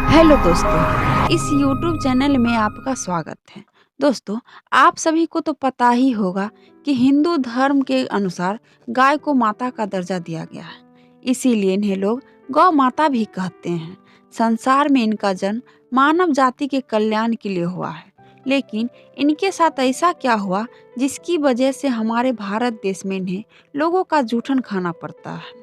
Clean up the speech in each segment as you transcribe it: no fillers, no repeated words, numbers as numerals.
Hello दोस्तों, इस YouTube channel में आपका स्वागत है। दोस्तों, आप सभी को तो पता ही होगा कि हिंदू धर्म के अनुसार गाय को माता का दर्जा दिया गया है। इसीलिए इन्हें लोग गौ माता भी कहते हैं। संसार में इनका जन्म मानव जाति के कल्याण के लिए हुआ है। लेकिन इनके साथ ऐसा क्या हुआ जिसकी वजह से हमारे भारत देश में इन्हें लोगों का जूठन खाना पड़ता है।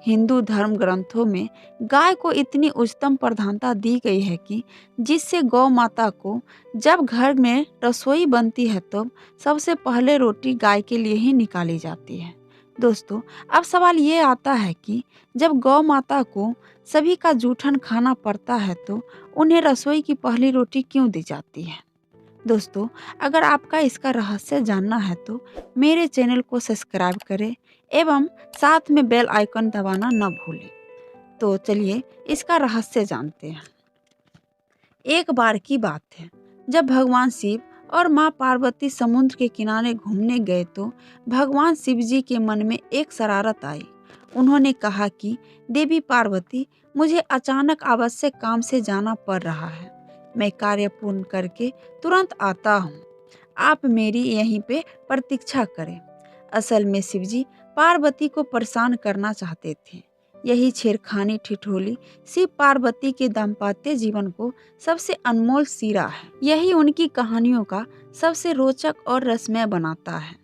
हिंदू धर्म ग्रंथों में गाय को इतनी उच्चतम प्रधानता दी गई है कि जिससे गौ माता को जब घर में रसोई बनती है तो सबसे पहले रोटी गाय के लिए ही निकाली जाती है। दोस्तों, अब सवाल ये आता है कि जब गौ माता को सभी का जूठन खाना पड़ता है तो उन्हें रसोई की पहली रोटी क्यों दी जाती है। दोस्तों, अगर आपका इसका रहस्य जानना है तो मेरे चैनल को सब्सक्राइब करें एवं साथ में बेल आइकन दबाना न भूलें। तो चलिए इसका रहस्य जानते हैं। एक बार की बात है, जब भगवान शिव और माँ पार्वती समुद्र के किनारे घूमने गए तो भगवान शिव जी के मन में एक शरारत आई। उन्होंने कहा कि देवी पार्वती, मुझे अचानक आवश्यक काम से जाना पड़ रहा है। मैं कार्य पूर्ण करके तुरंत आता हूँ। आप मेरी यहीं पे प्रतीक्षा करें। असल में शिवजी पार्वती को परेशान करना चाहते थे। यही छेड़खानी ठिठोली शिव पार्वती के दाम्पत्य जीवन को सबसे अनमोल सीरा है। यही उनकी कहानियों का सबसे रोचक और रसमय बनाता है।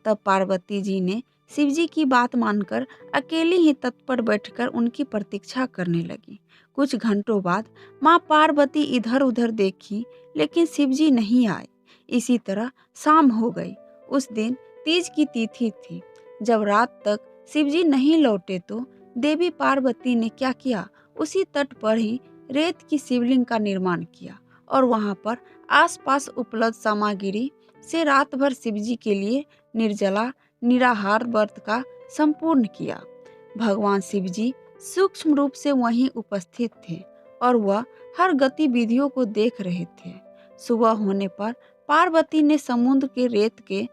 तब पार्वती जी ने शिवजी की बात मानकर अकेली ही तट पर बैठकर उनकी प्रतीक्षा करने लगी। कुछ घंटों बाद माँ पार्वती इधर उधर देखी, लेकिन शिवजी नहीं आए। इसी तरह शाम हो गई। उस दिन तीज की तिथि थी। जब रात तक शिवजी नहीं लौटे तो देवी पार्वती ने क्या किया, उसी तट पर ही रेत की शिवलिंग का निर्माण किया और वहां पर आसपास उपलब्ध सामग्री से रात भर शिवजी के लिए निर्जला निराहार व्रत का संपूर्ण किया। भगवान शिवजी सूक्ष्म रूप से वहीं उपस्थित थे और वह हर गतिविधियों को देख रहे थे। सुबह होने पर पार्वती ने समुद्र के रेत के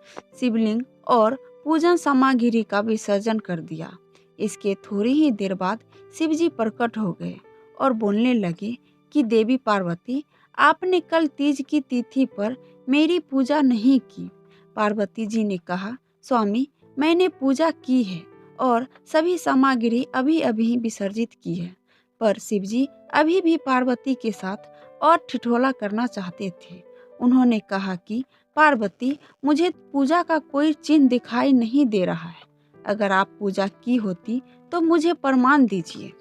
शिवलिंग और पूजन सामग्री का विसर्जन कर दिया। इसके थोड़ी ही देर बाद शिवजी प्रकट हो गए और बोलने लगे कि देवी पार्वती, आपने कल तीज की तिथि पर मेरी पूजा नहीं की। पार्वती जी ने कहा, स्वामी, मैंने पूजा की है और सभी सामग्री अभी अभी विसर्जित की है। पर शिवजी अभी भी पार्वती के साथ और ठिठोला करना चाहते थे। उन्होंने कहा कि पार्वती, मुझे पूजा का कोई चिन्ह दिखाई नहीं दे रहा है। अगर आप पूजा की होती तो मुझे प्रमाण दीजिए।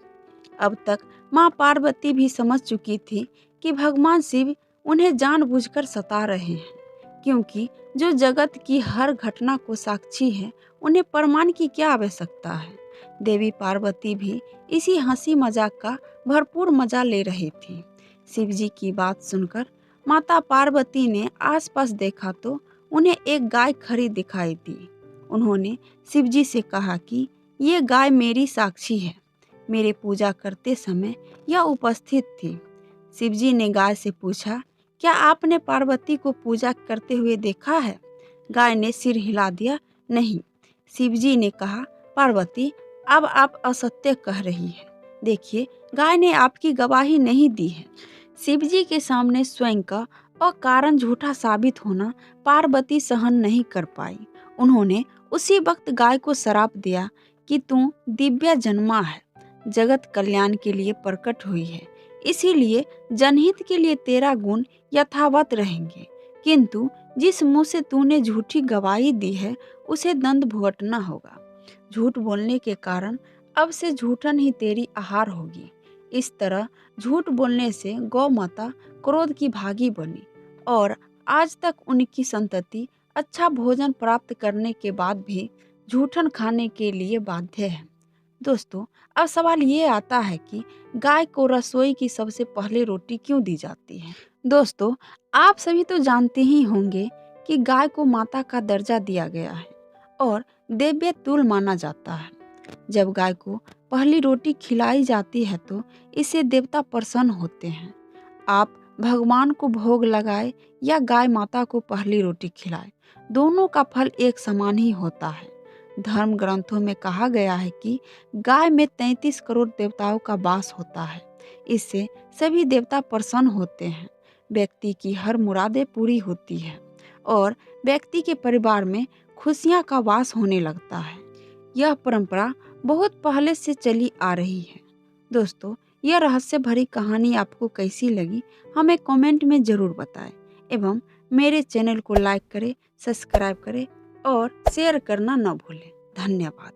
अब तक माँ पार्वती भी समझ चुकी थी कि भगवान शिव उन्हें जानबूझकर सता रहे हैं, क्योंकि जो जगत की हर घटना को साक्षी है, उन्हें प्रमाण की क्या आवश्यकता है। देवी पार्वती भी इसी हंसी मजाक का भरपूर मजा ले रही थी। शिव जी की बात सुनकर माता पार्वती ने आसपास देखा तो उन्हें एक गाय खड़ी दिखाई दी। उन्होंने शिवजी से कहा कि ये गाय मेरी साक्षी है। मेरे पूजा करते समय यह उपस्थित थी। शिवजी ने गाय से पूछा, क्या आपने पार्वती को पूजा करते हुए देखा है? गाय ने सिर हिला दिया, नहीं। शिवजी ने कहा, पार्वती, अब आप असत्य कह रही हैं। देखिए, गाय ने आपकी गवाही नहीं दी है। शिवजी के सामने स्वयं का अकारण झूठा साबित होना पार्वती सहन नहीं कर पाई। उन्होंने उसी वक्त गाय को श्राप दिया कि तू दिव्या जन्मा है, जगत कल्याण के लिए प्रकट हुई है, इसीलिए जनहित के लिए तेरा गुण यथावत रहेंगे। किंतु जिस मुंह से तूने झूठी गवाही दी है, उसे दंड भुगतना होगा। झूठ बोलने के कारण अब से झूठन ही तेरी आहार होगी। इस तरह झूठ बोलने से गौ माता क्रोध की भागी बनी और आज तक उनकी संतति अच्छा भोजन प्राप्त करने के बाद भी झूठन खाने के लिए बाध्य है। दोस्तों, अब सवाल ये आता है कि गाय को रसोई की सबसे पहले रोटी क्यों दी जाती है। दोस्तों, आप सभी तो जानते ही होंगे कि गाय को माता का दर्जा दिया गया है और दिव्य तुल्य माना जाता है। जब गाय को पहली रोटी खिलाई जाती है तो इससे देवता प्रसन्न होते हैं। आप भगवान को भोग लगाए या गाय माता को पहली रोटी खिलाए, दोनों का फल एक समान ही होता है। धर्म ग्रंथों में कहा गया है कि गाय में 33 करोड़ देवताओं का वास होता है। इससे सभी देवता प्रसन्न होते हैं, व्यक्ति की हर मुरादें पूरी होती है और व्यक्ति के परिवार में खुशियां का वास होने लगता है। यह परंपरा बहुत पहले से चली आ रही है। दोस्तों, यह रहस्य भरी कहानी आपको कैसी लगी, हमें कमेंट में ज़रूर बताएं एवं मेरे चैनल को लाइक करें, सब्सक्राइब करें और शेयर करना न भूलें। धन्यवाद।